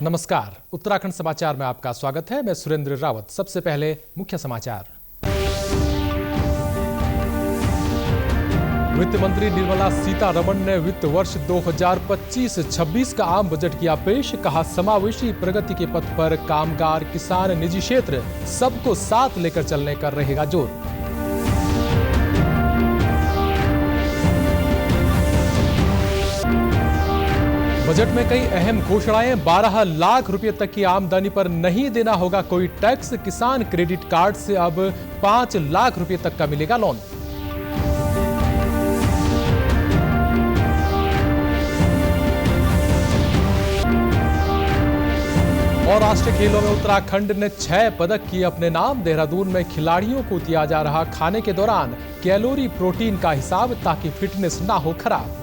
नमस्कार, उत्तराखंड समाचार में आपका स्वागत है। मैं सुरेंद्र रावत। सबसे पहले मुख्य समाचार। वित्त मंत्री निर्मला सीतारमण ने वित्त वर्ष 2025-26 का आम बजट किया पेश। कहा, समावेशी प्रगति के पथ पर कामगार, किसान, निजी क्षेत्र सबको साथ लेकर चलने का रहेगा जोर। बजट में कई अहम घोषणाएं। 12 लाख रुपए तक की आमदनी पर नहीं देना होगा कोई टैक्स। किसान क्रेडिट कार्ड से अब 5 लाख रुपए तक का मिलेगा लोन। और राष्ट्रीय खेलों में उत्तराखंड ने 6 पदक किए अपने नाम। देहरादून में खिलाड़ियों को दिया जा रहा खाने के दौरान कैलोरी प्रोटीन का हिसाब ताकि फिटनेस ना हो खराब।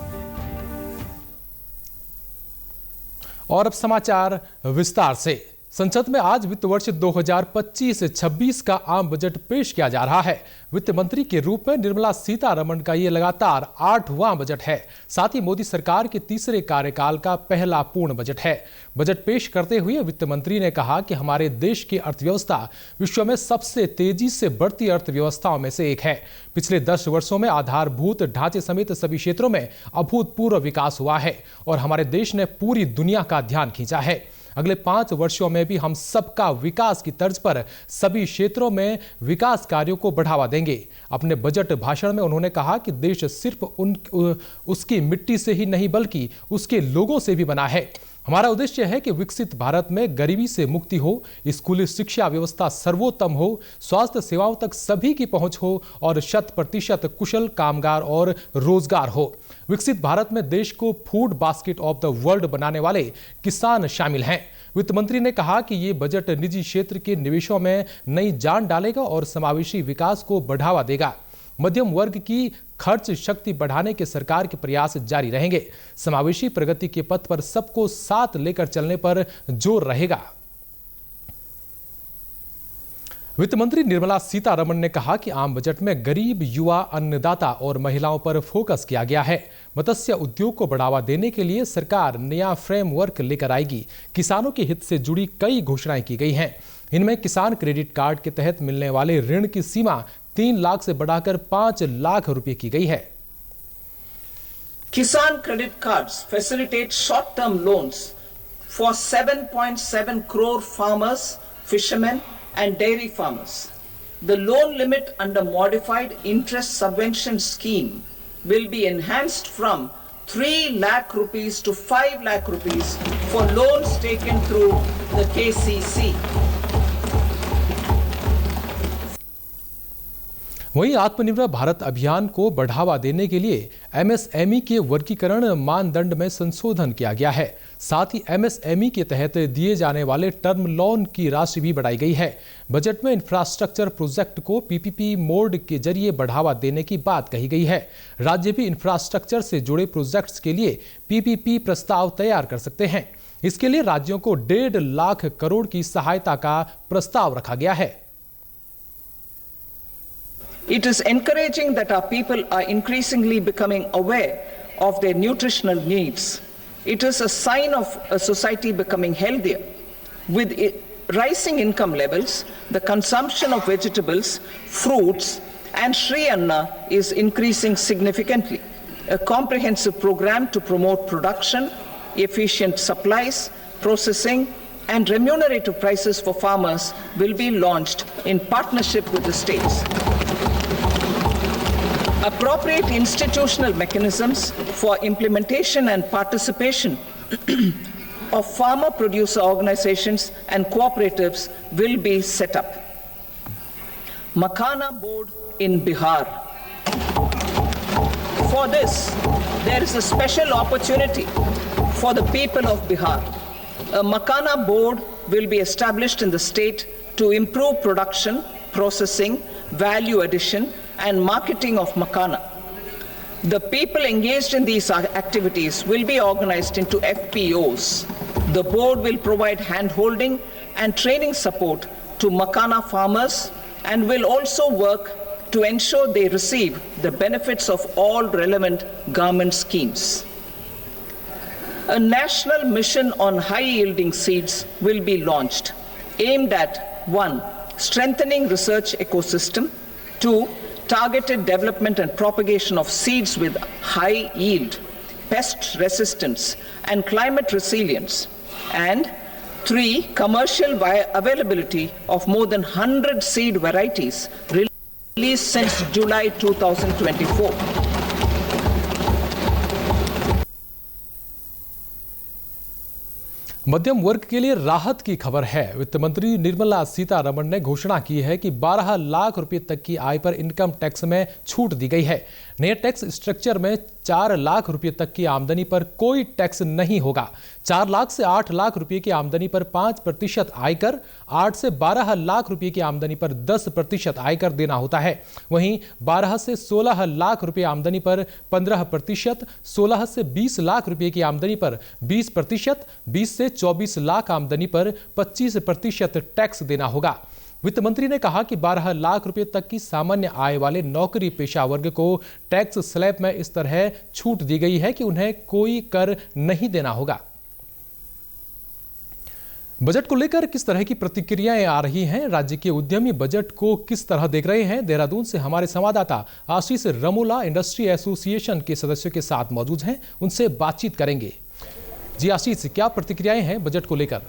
और अब समाचार विस्तार से। संसद में आज वित्त वर्ष 2025-26 का आम बजट पेश किया जा रहा है। वित्त मंत्री के रूप में निर्मला सीतारमण का ये लगातार 8वां बजट है। साथ ही मोदी सरकार के तीसरे कार्यकाल का पहला पूर्ण बजट है। बजट पेश करते हुए वित्त मंत्री ने कहा कि हमारे देश की अर्थव्यवस्था विश्व में सबसे तेजी से बढ़ती अर्थव्यवस्थाओं में से एक है। पिछले 10 वर्षों में आधारभूत ढांचे समेत सभी क्षेत्रों में अभूतपूर्व विकास हुआ है और हमारे देश ने पूरी दुनिया का ध्यान खींचा है। अगले 5 वर्षों में भी हम सबका विकास की तर्ज पर सभी क्षेत्रों में विकास कार्यों को बढ़ावा देंगे। अपने बजट भाषण में उन्होंने कहा कि देश सिर्फ उसकी मिट्टी से ही नहीं बल्कि उसके लोगों से भी बना है। हमारा उद्देश्य है कि विकसित भारत में गरीबी से मुक्ति हो, स्कूली शिक्षा व्यवस्था सर्वोत्तम हो, स्वास्थ्य सेवाओं तक सभी की पहुंच हो और 100% कुशल कामगार और रोजगार हो। विकसित भारत में देश को food basket of the world बनाने वाले किसान शामिल हैं। वित्त मंत्री ने कहा कि ये बजट निजी क्षेत्र के निवेशों में नई जान डालेगा और समावेशी विकास को बढ़ावा देगा। मध्यम वर्ग की खर्च शक्ति बढ़ाने के सरकार के प्रयास जारी रहेंगे। समावेशी प्रगति के पथ पर सबको साथ लेकर चलने पर जोर रहेगा। वित्त मंत्री निर्मला सीतारमण ने कहा कि आम बजट में गरीब, युवा, अन्नदाता और महिलाओं पर फोकस किया गया है। मत्स्य उद्योग को बढ़ावा देने के लिए सरकार नया फ्रेमवर्क लेकर आएगी। किसानों के हित से जुड़ी कई घोषणाएं की गई हैं। इनमें किसान क्रेडिट कार्ड के तहत मिलने वाले ऋण की सीमा 3 लाख से बढ़ाकर 5 लाख रुपए की गई है। Kisan credit cards facilitate short-term loans for 7.7 crore farmers, fishermen and dairy farmers. The loan limit under modified interest subvention scheme will be enhanced from 3 lakh rupees to 5 lakh rupees for loans taken through the KCC. वहीं आत्मनिर्भर भारत अभियान को बढ़ावा देने के लिए MSME के वर्गीकरण मानदंड में संशोधन किया गया है। साथ ही MSME के तहत दिए जाने वाले टर्म लोन की राशि भी बढ़ाई गई है। बजट में इंफ्रास्ट्रक्चर प्रोजेक्ट को PPP मोड के जरिए बढ़ावा देने की बात कही गई है। राज्य भी इंफ्रास्ट्रक्चर से जुड़े प्रोजेक्ट्स के लिए PPP प्रस्ताव तैयार कर सकते हैं। इसके लिए राज्यों को 1.5 लाख करोड़ की सहायता का प्रस्ताव रखा गया है। It is encouraging that our people are increasingly becoming aware of their nutritional needs. It is a sign of a society becoming healthier. With rising income levels, the consumption of vegetables, fruits, and Shri Anna is increasing significantly. A comprehensive program to promote production, efficient supplies, processing, and remunerative prices for farmers will be launched in partnership with the states. Appropriate institutional mechanisms for implementation and participation of farmer producer organizations and cooperatives will be set up. Makhana board in Bihar. For this, there is a special opportunity for the people of Bihar. A Makhana board will be established in the state to improve production, processing, value addition, and marketing of makhana. The people engaged in these activities will be organized into FPOs. The board will provide hand-holding and training support to makhana farmers and will also work to ensure they receive the benefits of all relevant government schemes. A national mission on high-yielding seeds will be launched, aimed at 1. Strengthening research ecosystem, 2. Targeted development and propagation of seeds with high yield, pest resistance, and climate resilience, and 3. Commercial availability of more than 100 seed varieties released since July 2024. मध्यम वर्ग के लिए राहत की खबर है। वित्त मंत्री निर्मला सीतारमण ने घोषणा की है कि 12 लाख रुपए तक की आय पर इनकम टैक्स में छूट दी गई है। नए टैक्स स्ट्रक्चर में 4 लाख रुपए तक की आमदनी पर कोई टैक्स नहीं होगा। 4 लाख से 8 लाख रुपए की आमदनी पर 5% आयकर, 8 से 12 लाख रुपए की आमदनी पर 10% आयकर देना होता है। वहीं 12 से 16 लाख रुपए आमदनी पर 15%, 16 से 20 लाख रुपए की आमदनी पर 20%, 20 से 24 लाख आमदनी पर 25% टैक्स देना होगा। वित्त मंत्री ने कहा कि 12 लाख रुपए तक की सामान्य आय वाले नौकरी पेशा वर्ग को टैक्स स्लैब में इस तरह छूट दी गई है कि उन्हें कोई कर नहीं देना होगा। बजट को लेकर किस तरह की प्रतिक्रियाएं आ रही हैं, राज्य के उद्यमी बजट को किस तरह देख रहे हैं, देहरादून से हमारे संवाददाता आशीष रमोला इंडस्ट्री एसोसिएशन के सदस्यों के साथ मौजूद हैं, उनसे बातचीत करेंगे। जी आशीष, क्या प्रतिक्रियाएं हैं बजट को लेकर?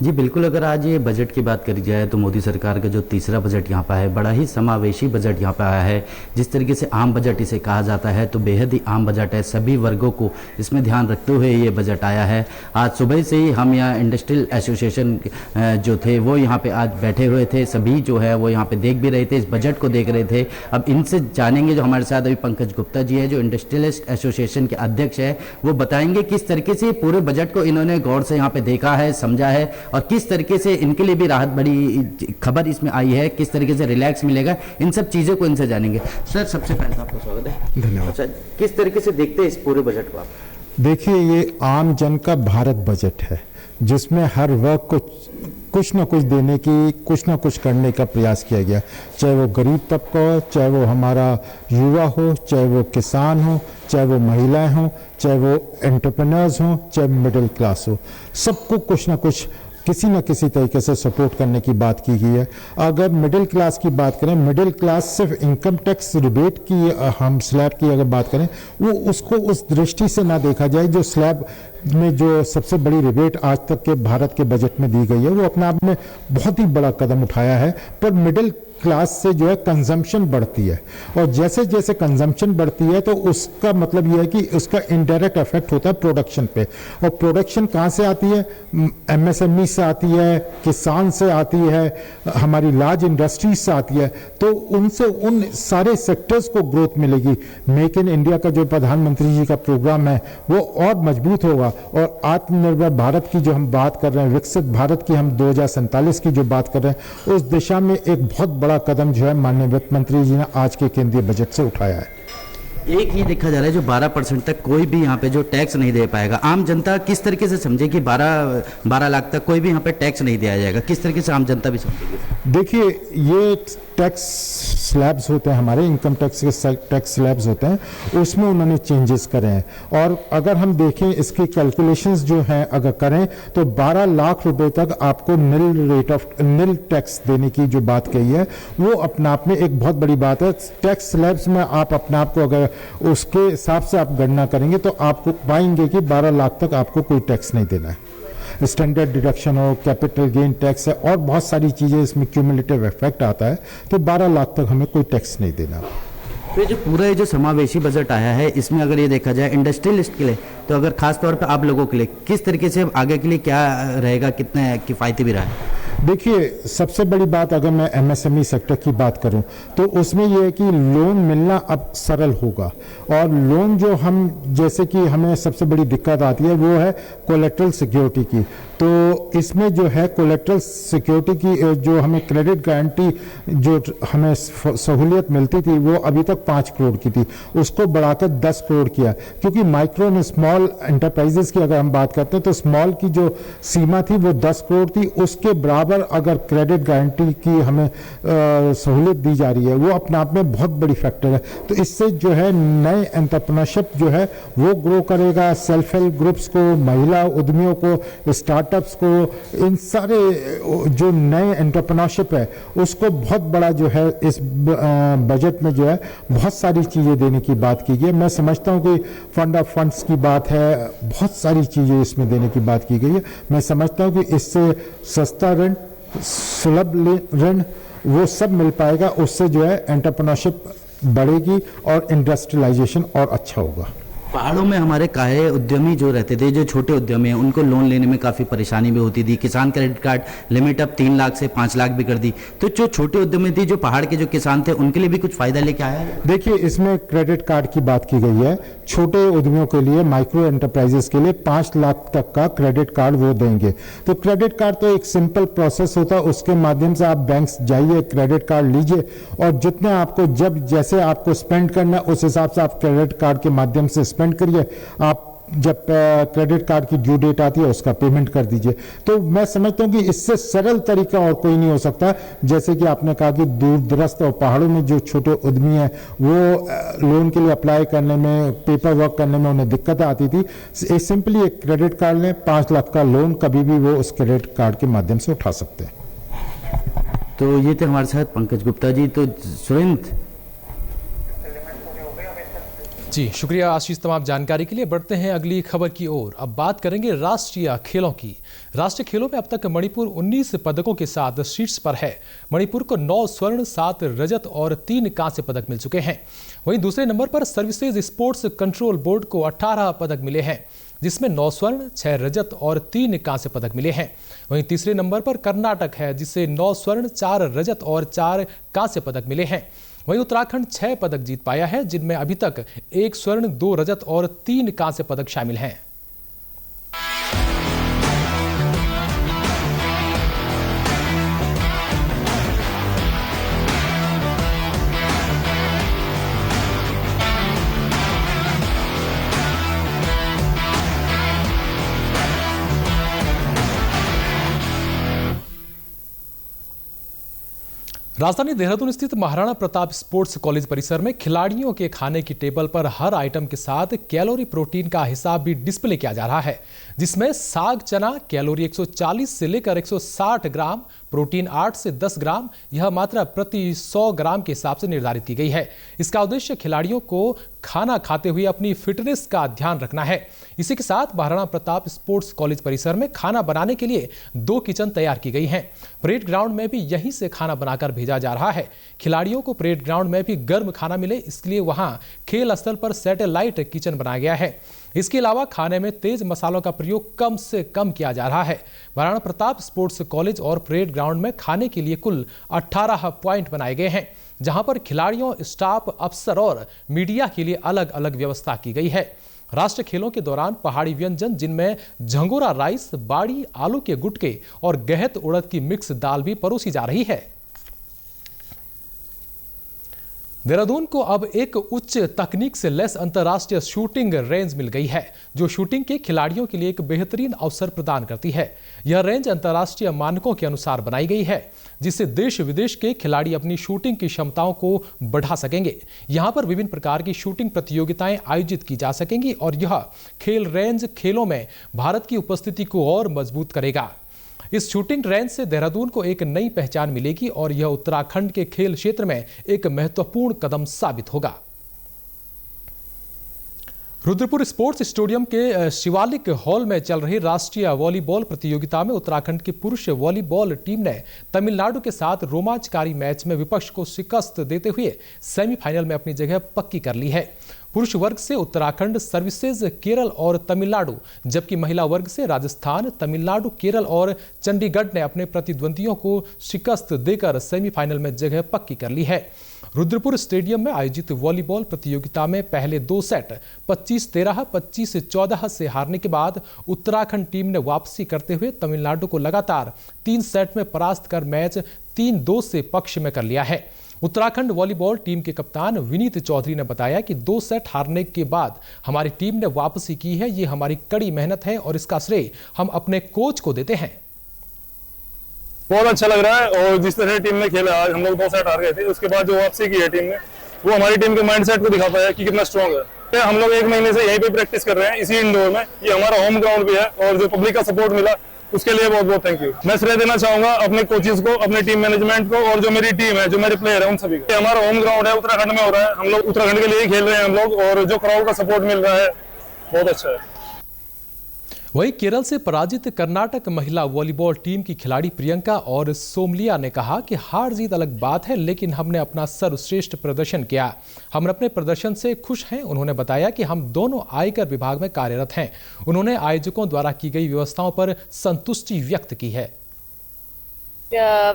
जी बिल्कुल, अगर आज ये बजट की बात करी जाए तो मोदी सरकार का जो तीसरा बजट यहाँ पर है, बड़ा ही समावेशी बजट यहाँ पर आया है। जिस तरीके से आम बजट इसे कहा जाता है तो बेहद ही आम बजट है। सभी वर्गों को इसमें ध्यान रखते हुए ये बजट आया है। आज सुबह से ही हम यहाँ इंडस्ट्रियल एसोसिएशन जो थे वो यहाँ पे आज बैठे हुए थे। सभी जो है वो यहाँ पे देख भी रहे थे, इस बजट को देख रहे थे। अब इनसे जानेंगे, जो हमारे साथ अभी पंकज गुप्ता जी है जो इंडस्ट्रियलिस्ट एसोसिएशन के अध्यक्ष है, वो बताएंगे किस तरीके से पूरे बजट को इन्होंने गौर से यहाँ पे देखा है, समझा है और किस तरीके से इनके लिए भी राहत बड़ी खबर इसमें आई है, किस तरीके से रिलैक्स मिलेगा, इन सब चीज़ों को इनसे जानेंगे। सर, सबसे पहले आपका स्वागत है। धन्यवाद। अच्छा, किस तरीके से देखते हैं इस पूरे बजट को आप? देखिए, ये आम जन का भारत बजट है जिसमें हर वर्ग को कुछ न कुछ देने की, कुछ न कुछ करने का प्रयास किया गया, चाहे वो गरीब तबका हो, चाहे वो हमारा युवा हो, चाहे वो किसान हो, चाहे वो महिलाएं हों, चाहे वो एंटरप्रेन्योर्स हों, चाहे मिडिल क्लास हो, सबको कुछ न कुछ किसी न किसी तरीके से सपोर्ट करने की बात की गई है। अगर मिडिल क्लास की बात करें, मिडिल क्लास सिर्फ इनकम टैक्स रिबेट की, हम स्लैब की अगर बात करें, वो उसको उस दृष्टि से ना देखा जाए। जो स्लैब में जो सबसे बड़ी रिबेट आज तक के भारत के बजट में दी गई है वो अपने आप में बहुत ही बड़ा कदम उठाया है, पर मिडिल क्लास से जो है कंजम्पशन बढ़ती है और जैसे जैसे कंजम्पशन बढ़ती है तो उसका मतलब यह है कि उसका इनडायरेक्ट इफेक्ट होता है प्रोडक्शन पे। और प्रोडक्शन कहाँ से आती है? एमएसएमई से आती है, किसान से आती है, हमारी लार्ज इंडस्ट्रीज से आती है। तो उनसे उन सारे सेक्टर्स को ग्रोथ मिलेगी। मेक इन इंडिया का जो प्रधानमंत्री जी का प्रोग्राम है वो और मजबूत होगा और आत्मनिर्भर भारत की जो हम बात कर रहे हैं, विकसित भारत की हम 2047 की जो बात कर रहे हैं, उस दिशा में एक बहुत बड़ा कदम जो है माननीय वित्त मंत्री जी ने आज के केंद्रीय बजट से उठाया है। एक ये देखा जा रहा है जो 12% तक कोई भी यहाँ पे जो टैक्स नहीं दे पाएगा। आम जनता किस तरीके से समझे कि 12 लाख तक कोई भी यहाँ पे टैक्स नहीं दिया जाएगा, किस तरीके से आम जनता भी समझेगी? देखिए, ये टैक्स स्लैब्स होते हैं, हमारे इनकम टैक्स के टैक्स स्लैब्स होते हैं, उसमें उन्होंने चेंजेस करे हैं। और अगर हम देखें इसकी कैलकुलेशंस जो हैं अगर करें तो 12 लाख रुपए तक आपको निल टैक्स देने की जो बात कही है वो अपने आप में एक बहुत बड़ी बात है। टैक्स स्लैब्स में आप अपने आप को अगर उसके हिसाब से आप गणना करेंगे तो आपको पाएंगे कि 12 लाख तक आपको कोई टैक्स नहीं देना है। स्टैंडर्ड डिडक्शन हो, कैपिटल गेन टैक्स है और बहुत सारी चीज़ें इसमें क्यूमुलेटिव इफेक्ट आता है, तो 12 लाख तक हमें कोई टैक्स नहीं देना। तो जो पूरा ये जो समावेशी बजट आया है इसमें अगर ये देखा जाए इंडस्ट्रियलिस्ट के लिए, तो अगर खास तौर पर आप लोगों के लिए किस तरीके से आगे के लिए क्या रहेगा, कितना किफ़ायती भी रहा है? देखिए, सबसे बड़ी बात अगर मैं एमएसएमई सेक्टर की बात करूं तो उसमें यह है कि लोन मिलना अब सरल होगा। और लोन जो हम, जैसे कि हमें सबसे बड़ी दिक्कत आती है वो है कोलेट्रल सिक्योरिटी की। तो इसमें जो है कोलेट्रल सिक्योरिटी की जो हमें क्रेडिट गारंटी जो हमें सहूलियत मिलती थी वो अभी तक 5 करोड़ की थी, उसको बढ़ाकर 10 करोड़ किया। क्योंकि माइक्रो एंड स्मॉल एंटरप्राइजेस की अगर हम बात करते हैं तो स्मॉल की जो सीमा थी वो 10 करोड़ थी, उसके बराबर कवर अगर क्रेडिट गारंटी की हमें सहूलियत दी जा रही है, वो अपने आप में बहुत बड़ी फैक्टर है। तो इससे जो है नए एंटरप्रेन्योरशिप जो है वो ग्रो करेगा। सेल्फ हेल्प ग्रुप्स को, महिला उद्यमियों को, स्टार्टअप्स को, इन सारे जो नए एंटरप्रेन्योरशिप है उसको बहुत बड़ा जो है इस बजट में जो है बहुत सारी चीज़ें देने की बात की गई है। मैं समझता हूँ कि फंड ऑफ फंड्स की बात है, बहुत सारी चीज़ें इसमें देने की बात की गई है। मैं समझता हूँ कि इससे सस्ता ऋण, सुलभ ऋण, वो सब मिल पाएगा। उससे जो है एंटरप्रेन्योरशिप बढ़ेगी और इंडस्ट्रियलाइजेशन और अच्छा होगा। पहाड़ों में हमारे काहे उद्यमी जो रहते थे, जो छोटे उद्यमी हैं, उनको लोन लेने में काफ़ी परेशानी भी होती थी। किसान क्रेडिट कार्ड लिमिट अब 3 लाख से 5 लाख भी कर दी। तो जो छोटे उद्यमी थी, जो पहाड़ के जो किसान थे, उनके लिए भी कुछ फायदा लेके आया है। देखिए, इसमें क्रेडिट कार्ड की बात की गई है। छोटे उद्यमियों के लिए, माइक्रो एंटरप्राइजेस के लिए 5 लाख तक का क्रेडिट कार्ड वो देंगे। तो क्रेडिट कार्ड तो एक सिंपल प्रोसेस होता है, उसके माध्यम से आप बैंक जाइए, क्रेडिट कार्ड लीजिए और जितने आपको जब जैसे आपको स्पेंड करना है उस हिसाब से आप क्रेडिट कार्ड के माध्यम से स्पेंड करिए। आप जब क्रेडिट कार्ड की ड्यू डेट आती है उसका पेमेंट कर दीजिए। तो मैं समझता हूं कि इससे सरल तरीका और कोई नहीं हो सकता। जैसे कि आपने कहा कि दूर दराज और पहाड़ों में जो छोटे उद्यमी हैं वो लोन के लिए अप्लाई करने में, पेपर वर्क करने में उन्हें दिक्कतें आती थी। सिंपली एक क्रेडिट कार्ड लें, 5 लाख का लोन कभी भी वो उस क्रेडिट कार्ड के माध्यम से उठा सकते हैं। तो ये थे हमारे साथ पंकज गुप्ता जी। तो सुरेंद्र जी शुक्रिया आशीष, तमाम जानकारी के लिए। बढ़ते हैं अगली खबर की ओर। अब बात करेंगे राष्ट्रीय खेलों की। राष्ट्रीय खेलों में अब तक मणिपुर 19 पदकों के साथ शीर्ष पर है। मणिपुर को 9 स्वर्ण, 7 रजत और 3 कांस्य पदक मिल चुके हैं। वहीं दूसरे नंबर पर सर्विसेज स्पोर्ट्स कंट्रोल बोर्ड को 18 पदक मिले हैं, जिसमें 9 स्वर्ण, 6 रजत और 3 कांस्य पदक मिले हैं। वहीं तीसरे नंबर पर कर्नाटक है, जिसे 9 स्वर्ण, 4 रजत और 4 कांस्य पदक मिले हैं। वहीं उत्तराखंड 6 पदक जीत पाया है, जिनमें अभी तक 1 स्वर्ण, 2 रजत और 3 कांस्य पदक शामिल हैं। राजधानी देहरादून स्थित महाराणा प्रताप स्पोर्ट्स कॉलेज परिसर में खिलाड़ियों के खाने की टेबल पर हर आइटम के साथ कैलोरी प्रोटीन का हिसाब भी डिस्प्ले किया जा रहा है, जिसमें साग चना कैलोरी 140 से लेकर 160 ग्राम, प्रोटीन 8 से 10 ग्राम, यह मात्रा प्रति 100 ग्राम के हिसाब से निर्धारित की गई है। इसका उद्देश्य खिलाड़ियों को खाना खाते हुए अपनी फिटनेस का ध्यान रखना है। इसी के साथ महाराणा प्रताप स्पोर्ट्स कॉलेज परिसर में खाना बनाने के लिए 2 किचन तैयार की गई हैं। परेड ग्राउंड में भी यहीं से खाना बनाकर भेजा जा रहा है। खिलाड़ियों को परेड ग्राउंड में भी गर्म खाना मिले, इसलिए वहां खेल स्थल पर सैटेलाइट किचन बनाया गया है। इसके अलावा खाने में तेज मसालों का प्रयोग कम से कम किया जा रहा है। महाराणा प्रताप स्पोर्ट्स कॉलेज और परेड ग्राउंड में खाने के लिए कुल 18 पॉइंट बनाए गए हैं, जहां पर खिलाड़ियों, स्टाफ, अफसर और मीडिया के लिए अलग अलग व्यवस्था की गई है। राष्ट्रीय खेलों के दौरान पहाड़ी व्यंजन, जिनमें झंगोरा राइस, बाड़ी, आलू के गुटके और गहत उड़द की मिक्स दाल भी परोसी जा रही है। देहरादून को अब एक उच्च तकनीक से लैस अंतर्राष्ट्रीय शूटिंग रेंज मिल गई है, जो शूटिंग के खिलाड़ियों के लिए एक बेहतरीन अवसर प्रदान करती है। यह रेंज अंतर्राष्ट्रीय मानकों के अनुसार बनाई गई है, जिससे देश विदेश के खिलाड़ी अपनी शूटिंग की क्षमताओं को बढ़ा सकेंगे। यहां पर विभिन्न प्रकार की शूटिंग प्रतियोगिताएं आयोजित की जा सकेंगी और यह खेल रेंज खेलों में भारत की उपस्थिति को और मजबूत करेगा। इस शूटिंग रेंज से देहरादून को एक नई पहचान मिलेगी और यह उत्तराखंड के खेल क्षेत्र में एक महत्वपूर्ण कदम साबित होगा। रुद्रपुर स्पोर्ट्स स्टेडियम के शिवालिक हॉल में चल रही राष्ट्रीय वॉलीबॉल प्रतियोगिता में उत्तराखंड की पुरुष वॉलीबॉल टीम ने तमिलनाडु के साथ रोमांचकारी मैच में विपक्ष को शिकस्त देते हुए सेमीफाइनल में अपनी जगह पक्की कर ली है। पुरुष वर्ग से उत्तराखंड, सर्विसेज, केरल और तमिलनाडु, जबकि महिला वर्ग से राजस्थान, तमिलनाडु, केरल और चंडीगढ़ ने अपने प्रतिद्वंदियों को शिकस्त देकर सेमीफाइनल में जगह पक्की कर ली है। रुद्रपुर स्टेडियम में आयोजित वॉलीबॉल प्रतियोगिता में पहले 2 सेट 25-13, 25-14 से हारने के बाद उत्तराखंड टीम ने वापसी करते हुए तमिलनाडु को लगातार 3 सेट में परास्त कर मैच 3-2 से पक्ष में कर लिया है। उत्तराखंड वॉलीबॉल टीम के कप्तान विनीत चौधरी ने बताया कि 2 सेट हारने के बाद हमारी टीम ने वापसी की है। ये हमारी कड़ी मेहनत है और इसका श्रेय हम अपने कोच को देते हैं। बहुत अच्छा लग रहा है। और जिस तरह टीम ने खेला, आज हम लोग 2 सेट हार गए थे, उसके बाद जो वापसी की है टीम ने, वो हमारी टीम के माइंडसेट को दिखाता है कि कितना स्ट्रांग है। हम लोग 1 महीने से यहीं पे प्रैक्टिस कर रहे हैं, इसी इंडोर में। ये हमारा होम ग्राउंड भी है और जो पब्लिक का सपोर्ट मिला उसके लिए बहुत बहुत थैंक यू। मैं श्रेय देना चाहूंगा अपने कोचेस को, अपने टीम मैनेजमेंट को और जो मेरी टीम है, जो मेरे प्लेयर है, उन सभी को। हमारा होम ग्राउंड है, उत्तराखंड में हो रहा है, हम लोग उत्तराखंड के लिए ही खेल रहे हैं हम लोग, और जो क्राउड का सपोर्ट मिल रहा है बहुत अच्छा है। वहीं केरल से पराजित कर्नाटक महिला वॉलीबॉल टीम की खिलाड़ी प्रियंका और सोमलिया ने कहा कि हार जीत अलग बात है, लेकिन हमने अपना सर्वश्रेष्ठ प्रदर्शन किया। हम अपने प्रदर्शन से खुश हैं। उन्होंने बताया कि हम दोनों आयकर विभाग में कार्यरत हैं। उन्होंने आयोजकों द्वारा की गई व्यवस्थाओं पर संतुष्टि व्यक्त की है।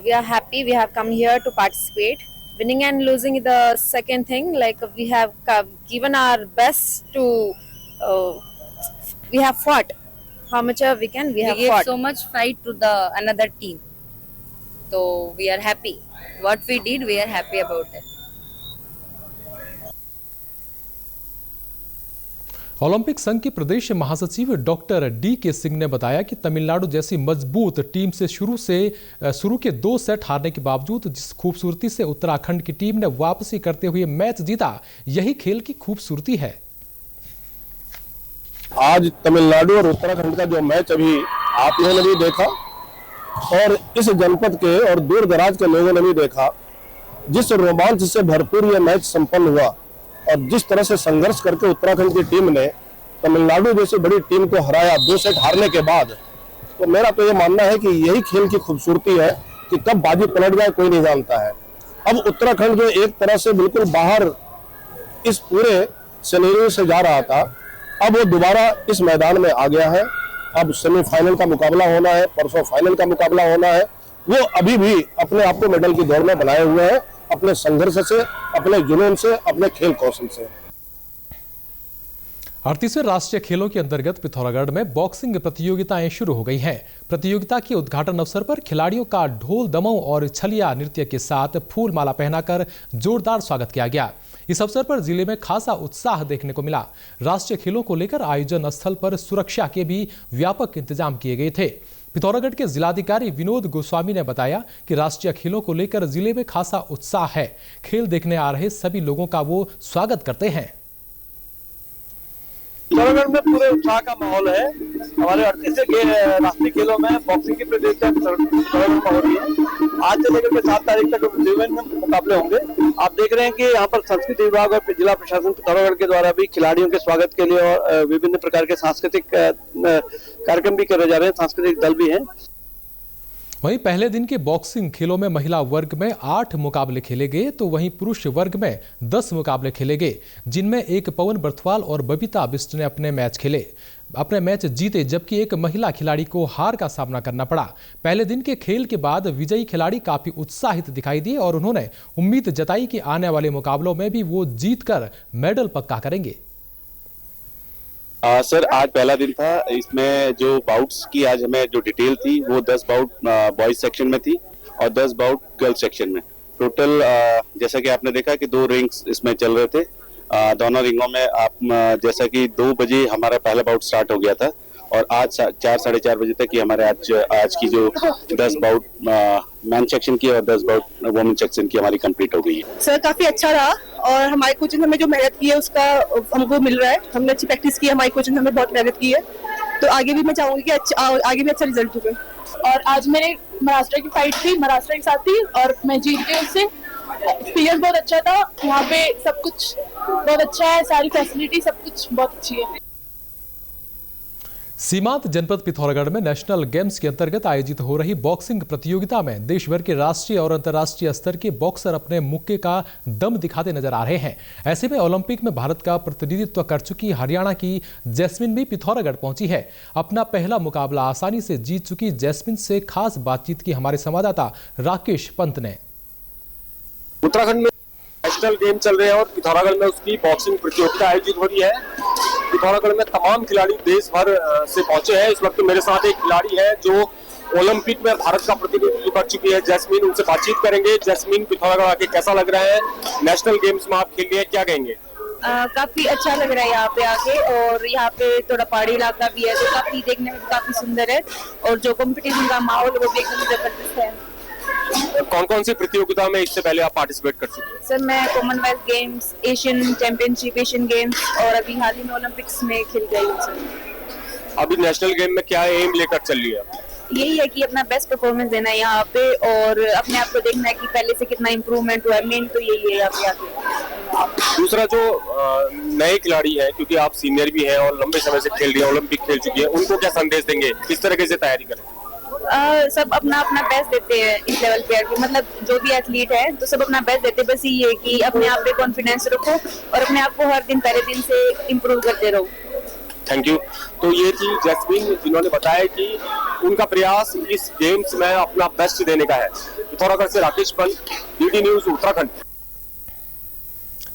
We are happy. We have come here to participate. Winning and losing is the second thing. Like we have given our best to. We have fought. How much we can? We have gave fought. so much fight to the another team. So we are happy. What we did, we are happy about it. Olympic संघ के प्रदेश महासचिव doctor DK. Singh ने बताया कि तमिलनाडु जैसी मजबूत team से शुरू के 2 सेट हारने के बावजूद जिस खूबसूरती से उत्तराखंड की टीम ने वापसी करते हुए मैच जीता, यही खेल की खूबसूरती है। आज तमिलनाडु और उत्तराखंड का जो मैच अभी आप लोगों ने भी देखा और इस जनपद के और दूर दराज के लोगों ने भी देखा, जिस रोमांच से भरपूर यह मैच संपन्न हुआ और जिस तरह से संघर्ष करके उत्तराखंड की टीम ने तमिलनाडु जैसी बड़ी टीम को हराया 2 सेट हारने के बाद, तो मेरा तो ये मानना है कि यही खेल की खूबसूरती है कि कब बाजी पलट जाए कोई नहीं जानता है। अब उत्तराखंड जो एक तरह से बिल्कुल बाहर इस पूरे सिनेरियो से जा रहा था, अब वो दोबारा इस मैदान में आ गया है। अब सेमीफाइनल का मुकाबला होना है, परसों फाइनल का मुकाबला होना है। वो अभी भी अपने आप को मेडल की दौड़ में बनाए हुए हैं, अपने संघर्ष से, अपने जुनून से, अपने खेल कौशल से। 38वें राष्ट्रीय खेलों के अंतर्गत पिथौरागढ़ में बॉक्सिंग प्रतियोगिताएं शुरू हो गई हैं। प्रतियोगिता के उद्घाटन अवसर पर खिलाड़ियों का ढोल दमों और छलिया नृत्य के साथ फूल माला पहनाकर जोरदार स्वागत किया गया। इस अवसर पर जिले में खासा उत्साह देखने को मिला। राष्ट्रीय खेलों को लेकर आयोजन स्थल पर सुरक्षा के भी व्यापक इंतजाम किए गए थे। पिथौरागढ़ के जिलाधिकारी विनोद गोस्वामी ने बताया कि राष्ट्रीय खेलों को लेकर जिले में खासा उत्साह है। खेल देखने आ रहे सभी लोगों का वो स्वागत करते हैं। पिथौरागढ़ में पूरे उत्साह का माहौल है। हमारे 38वें राष्ट्रीय खेलों में बॉक्सिंग की प्रतियोगिता पिथौरागढ़ में हो रही है। आज से लेकर 7 तारीख तक विभिन्न मुकाबले होंगे। आप देख रहे हैं कि यहाँ पर संस्कृति विभाग और जिला प्रशासन पिथौरागढ़ के द्वारा भी खिलाड़ियों के स्वागत के लिए और विभिन्न प्रकार के सांस्कृतिक कार्यक्रम भी करे जा रहे हैं। सांस्कृतिक दल भी हैं। वहीं पहले दिन के बॉक्सिंग खेलों में महिला वर्ग में 8 मुकाबले खेले गए, तो वहीं पुरुष वर्ग में 10 मुकाबले खेले गए, जिनमें एक पवन बर्थवाल और बबीता बिष्ट ने अपने मैच जीते, जबकि एक महिला खिलाड़ी को हार का सामना करना पड़ा। पहले दिन के खेल के बाद विजयी खिलाड़ी काफी उत्साहित दिखाई दिए और उन्होंने उम्मीद जताई कि आने वाले मुकाबलों में भी वो जीतकर मेडल पक्का करेंगे। सर, आज पहला दिन था। इसमें जो बाउट्स की आज हमें जो डिटेल थी वो 10 बाउट बॉयज सेक्शन में थी और 10 बाउट गर्ल्स सेक्शन में। टोटल जैसा कि आपने देखा कि 2 रिंग्स इसमें चल रहे थे। दोनों रिंगों में आप जैसा कि 2 बजे हमारा पहला बाउट स्टार्ट हो गया था और आज 4 साढ़े 4 बजे तक की हमारे आज की जो 10 बाउट मैन सेक्शन की और 10 बाउट वुमेन सेक्शन की हमारी कंप्लीट हो गई है। सर, काफी अच्छा रहा और हमारे कोचिंग हमें जो मेहनत की है उसका हमको मिल रहा है। हमने अच्छी प्रैक्टिस की है, हमारी कोचिंग हमें बहुत मेहनत की है, तो आगे भी मैं चाहूंगी कि आगे भी अच्छा रिजल्ट होगा। और आज मेरे महाराष्ट्र की फाइट थी, महाराष्ट्र के साथ थी और मैं जीत गई उससे। एक्सपीरियंस बहुत अच्छा था। यहाँ पे सब कुछ बहुत अच्छा है, सारी फैसिलिटी सब कुछ बहुत अच्छी है। सीमांत जनपद पिथौरागढ़ में नेशनल गेम्स के अंतर्गत आयोजित हो रही बॉक्सिंग प्रतियोगिता में देश भर के राष्ट्रीय और अंतर्राष्ट्रीय स्तर के बॉक्सर अपने मुक्के का दम दिखाते नजर आ रहे हैं। ऐसे में ओलंपिक में भारत का प्रतिनिधित्व कर चुकी हरियाणा की जैस्मिन भी पिथौरागढ़ पहुंची है। अपना पहला मुकाबला आसानी से जीत चुकी जैस्मिन से खास बातचीत की हमारे संवाददाता राकेश पंत ने। उत्तराखंड में नेशनल गेम चल रहे हैं और पिथौरागढ़ में उसकी बॉक्सिंग प्रतियोगिता आयोजित हो रही है। पिथौरागढ़ में तमाम खिलाड़ी देश भर से पहुंचे हैं। इस वक्त मेरे साथ एक खिलाड़ी है जो ओलंपिक में भारत का प्रतिनिधित्व कर चुकी है, जैस्मिन। उनसे बातचीत करेंगे। जैस्मिन, पिथौरागढ़ आके कैसा लग रहा है? नेशनल गेम्स में आप खेल रही हैं, क्या कहेंगे? काफी अच्छा लग रहा है यहाँ पे आके, और यहाँ पे थोड़ा पहाड़ी इलाका भी है तो काफी देखने में काफी सुंदर है, और जो कंपटीशन का माहौल है वो भी एकदम जबरदस्त है। कौन कौन सी प्रतियोगिता में इससे पहले आप पार्टिसिपेट कर चुके हैं? सर मैं Commonwealth games, Asian championship, Asian games और अभी हाल ही में ओलंपिक्स में खेल गई हूँ सर। अभी नेशनल गेम में क्या एम लेकर चल रही है? यही है कि अपना बेस्ट परफॉर्मेंस देना है यहाँ पे, और अपने आप को देखना है कि पहले से कितना इम्प्रूवमेंट हुआ है। मेन तो यही है यहाँ पे आके। दूसरा जो नए खिलाड़ी हैं, क्योंकि आप सीनियर भी हैं और लंबे समय से खेल रही हैं, ओलंपिक खेल चुकी हैं, उनको क्या संदेश देंगे, किस तरीके से तैयारी करें? सब अपना अपना बेस्ट देते हैं इस लेवल पे, मतलब जो भी एथलीट है तो सब अपना बेस्ट देते हैं। बस ये है कि अपने आप पे कॉन्फिडेंस रखो और अपने आप को हर दिन पहले दिन से इम्प्रूव करते रहो। Thank you. तो ये थी जैस्मीन, जिन्होंने बताया कि उनका प्रयास इस गेम्स में अपना बेस्ट देने का है। पिथौरागढ़ से राकेश पंत, डीडी न्यूज उत्तराखंड।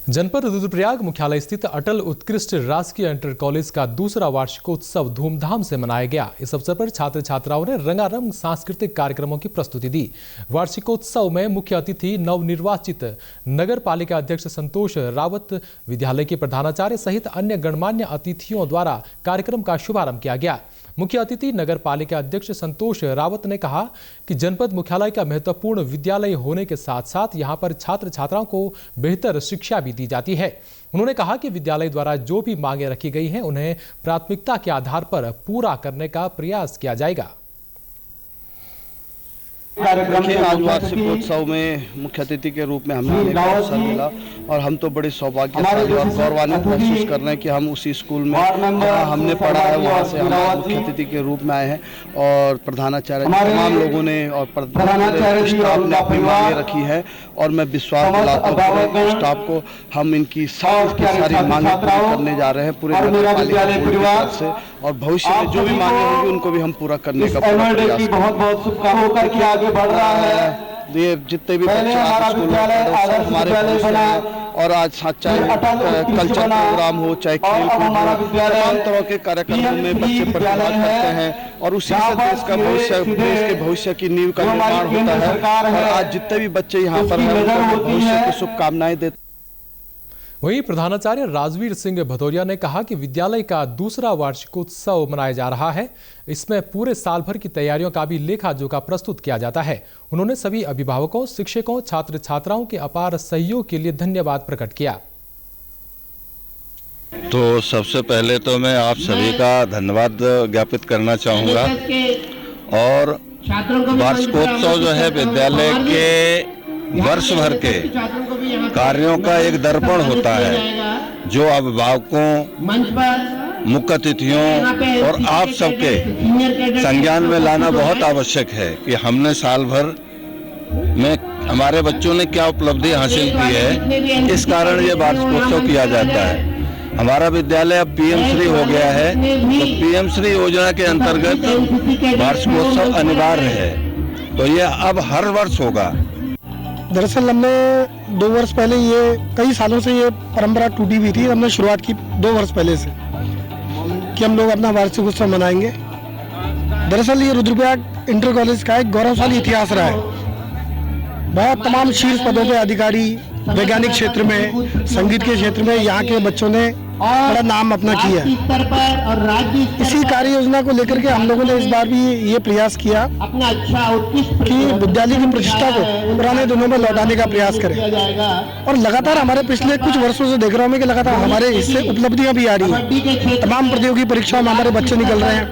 जनपद रुद्रप्रयाग मुख्यालय स्थित अटल उत्कृष्ट राजकीय इंटर कॉलेज का दूसरा वार्षिकोत्सव धूमधाम से मनाया गया। इस अवसर पर छात्र छात्राओं ने रंगारंग सांस्कृतिक कार्यक्रमों की प्रस्तुति दी। वार्षिकोत्सव में मुख्य अतिथि नवनिर्वाचित नगर पालिका अध्यक्ष संतोष रावत, विद्यालय के प्रधानाचार्य सहित अन्य गणमान्य अतिथियों द्वारा कार्यक्रम का शुभारंभ किया गया। मुख्य अतिथि नगर पालिका अध्यक्ष संतोष रावत ने कहा कि जनपद मुख्यालय का महत्वपूर्ण विद्यालय होने के साथ साथ यहां पर छात्र छात्राओं को बेहतर शिक्षा भी दी जाती है। उन्होंने कहा कि विद्यालय द्वारा जो भी मांगे रखी गई हैं उन्हें प्राथमिकता के आधार पर पूरा करने का प्रयास किया जाएगा। देखिए, आज वार्षिकोत्सव में मुख्य अतिथि के रूप में हमें आने का अवसर मिला और हम तो बड़े सौभाग्यशाली और गौरवान्वित महसूस कर रहे हैं कि हम उसी स्कूल में जहाँ हमने पढ़ा है वहाँ से हम मुख्य अतिथि के रूप में आए हैं और प्रधानाचार्य तमाम लोगों ने और स्टाफ ने अपनी मांगे रखी है और मैं विश्वास दिलाता हूँ पूरे स्टाफ को हम इनकी सारी मांगे पूरी करने जा रहे हैं पूरे नगर पालिका से, और भविष्य में जो भी मांगे होंगी उनको भी हम पूरा करने का पूरा प्रयास करेंगे। बढ़ रहा है ये जितने भी बच्चे स्कूल में हमारे और आज चाहे कल्चर प्रोग्राम हो चाहे खेल कूद हो, तमाम तरह के कार्यक्रमों में बच्चे प्रतिभाग करते हैं और उसी से देश के भविष्य की नींव का निर्माण होता है। और आज जितने भी बच्चे यहाँ पर भविष्य की शुभकामनाएं देते। वहीं प्रधानाचार्य राजवीर सिंह भदौरिया ने कहा कि विद्यालय का दूसरा वार्षिकोत्सव मनाया जा रहा है। इसमें पूरे साल भर की तैयारियों का भी लेखा जोखा प्रस्तुत किया जाता है। उन्होंने सभी अभिभावकों, शिक्षकों, छात्र छात्राओं के अपार सहयोग के लिए धन्यवाद प्रकट किया। तो सबसे पहले तो मैं आप सभी का धन्यवाद ज्ञापित करना चाहूँगा और वार्षिकोत्सव जो है विद्यालय के वर्ष भर के कार्यों का एक दर्पण होता है जो अभिभावकों, मुख्य अतिथियों और आप सबके संज्ञान में लाना बहुत आवश्यक है कि हमने साल भर में हमारे बच्चों ने क्या उपलब्धि हासिल की है। इस कारण ये वार्षिकोत्सव किया जाता है। हमारा विद्यालय अब पीएम श्री हो गया है, तो पीएम श्री योजना के अंतर्गत वार्षिकोत्सव अनिवार्य है, तो ये अब हर वर्ष होगा। दरअसल हमने 2 वर्ष पहले, ये कई सालों से ये परंपरा टूटी हुई थी, हमने शुरुआत की 2 वर्ष पहले से कि हम लोग अपना वार्षिक उत्सव मनाएंगे। दरअसल ये रुद्रप्रयाग इंटर कॉलेज का एक गौरवशाली इतिहास रहा है। बहुत तमाम शीर्ष पदों पे अधिकारी, वैज्ञानिक क्षेत्र में, संगीत के क्षेत्र में यहाँ के बच्चों ने बड़ा नाम अपना किया है। इसी कार्य योजना को लेकर के हम लोगों ने इस बार भी ये प्रयास किया कि विद्यालय की प्रतिष्ठा को पुराने दिनों में लौटाने का प्रयास करें। और लगातार हमारे पिछले कुछ वर्षों से देख रहा हूँ मैं कि लगातार हमारे इससे उपलब्धियां भी आ रही हैं। तमाम प्रतियोगी परीक्षाओं में हमारे बच्चे निकल रहे हैं।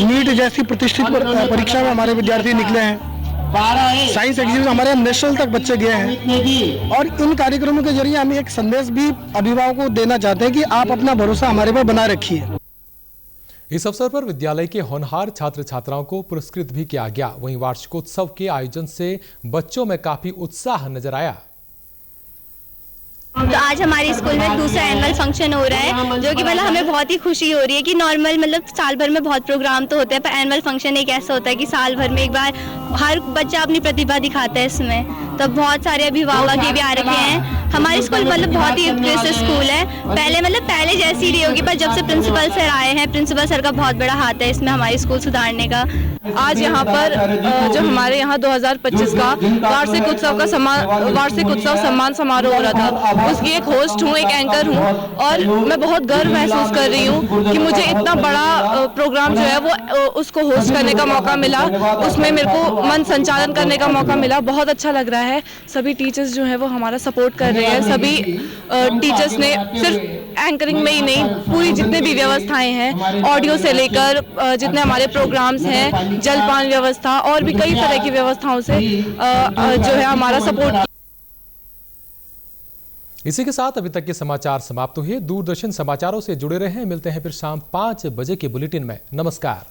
नीट जैसी प्रतिष्ठित परीक्षा में हमारे विद्यार्थी निकले हैं। साइंस एग्जीबिशन हमारे नेशनल तक बच्चे गए हैं। और इन कार्यक्रमों के जरिए हम एक संदेश भी अभिभावकों को देना चाहते हैं कि आप अपना भरोसा हमारे पर बनाए रखिए। इस अवसर पर विद्यालय के होनहार छात्र छात्राओं को पुरस्कृत भी किया गया। वहीं वार्षिकोत्सव के आयोजन से बच्चों में काफी उत्साह नजर आया। तो आज हमारे स्कूल में दूसरा एनुअल फंक्शन हो रहा है, जो कि मतलब हमें बहुत ही खुशी हो रही है कि नॉर्मल मतलब साल भर में बहुत प्रोग्राम तो होते हैं, पर एनुअल फंक्शन एक ऐसा होता है कि साल भर में एक बार हर बच्चा अपनी प्रतिभा दिखाता है इसमें। तो बहुत सारे अभिभावक ये भी आ रखे हैं। हमारे स्कूल मतलब बहुत ही उत्कृष्ट स्कूल है, पहले जैसी रही होगी, पर जब से प्रिंसिपल सर आए हैं, प्रिंसिपल सर का बहुत बड़ा हाथ है इसमें हमारे स्कूल सुधारने का। आज यहाँ पर जो हमारे यहाँ 2025 का वार्षिक उत्सव सम्मान समारोह हो रहा था, उसकी एक होस्ट हूँ, एक एंकर हूँ, और मैं बहुत गर्व महसूस कर रही हूँ कि मुझे इतना बड़ा प्रोग्राम जो है वो उसको होस्ट करने का मौका मिला, उसमें मेरे को मन संचालन करने का मौका मिला। बहुत अच्छा लग रहा है। सभी टीचर्स जो है वो हमारा सपोर्ट कर रहे हैं। सभी टीचर्स ने सिर्फ एंकरिंग में ही नहीं, पूरी जितने भी व्यवस्थाएं हैं, ऑडियो से लेकर जितने हमारे प्रोग्राम्स हैं, जलपान व्यवस्था और भी कई तरह की व्यवस्थाओं से जो है हमारा सपोर्ट। इसी के साथ अभी तक के समाचार समाप्त हुए। दूरदर्शन समाचारों से जुड़े रहें। मिलते हैं फिर शाम 5 बजे के बुलेटिन में। नमस्कार।